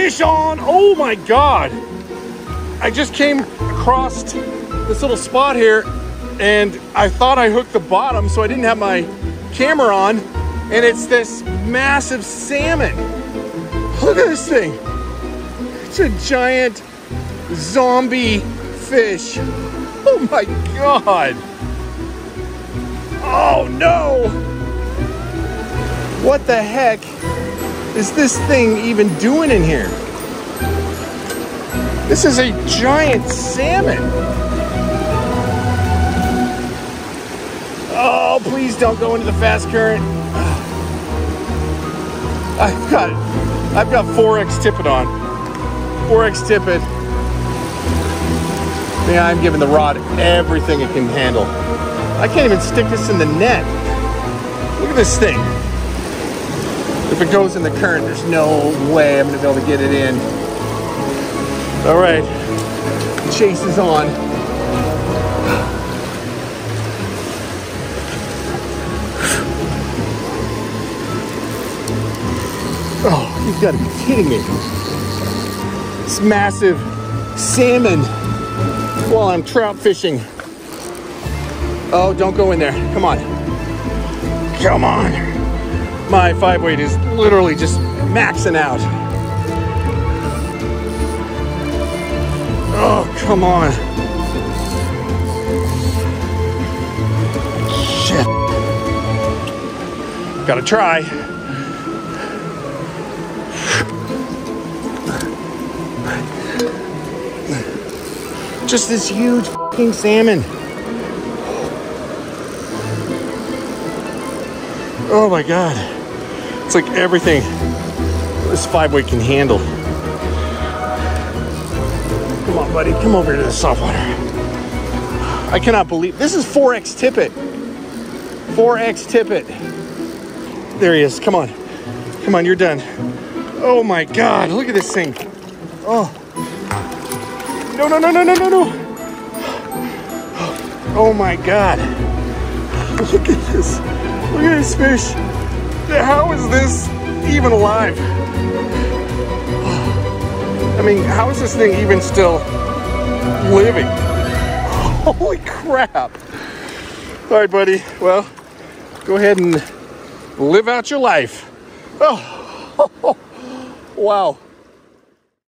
Fish on! Oh my God! I just came across this little spot here and I thought I hooked the bottom, so I didn't have my camera on, and it's this massive salmon. Look at this thing. It's a giant zombie fish. Oh my God. Oh no. What the heck is this thing even doing in here? This is a giant salmon. Oh, please don't go into the fast current. I've got 4X tippet on. 4X tippet. Yeah, I'm giving the rod everything it can handle. I can't even stick this in the net. Look at this thing. If it goes in the current, there's no way I'm gonna be able to get it in. All right, chase is on. Oh, you've got to be kidding me. This massive salmon while I'm trout fishing. Oh, don't go in there. Come on. Come on. My 5-weight is literally just maxing out. Oh, come on. Shit. Gotta try. Just this huge fucking salmon. Oh my God. It's like everything this 5-weight can handle. Come on, buddy. Come over to the saltwater. I cannot believe this is 4X tippet. 4X tippet. There he is. Come on. Come on, you're done. Oh my God. Look at this thing. Oh. No, no, no, no, no, no, no. Oh my God. Look at this. Look at this fish. How is this even alive? I mean, how is this thing even still living? Holy crap. All right, buddy. Well, go ahead and live out your life. Oh, wow.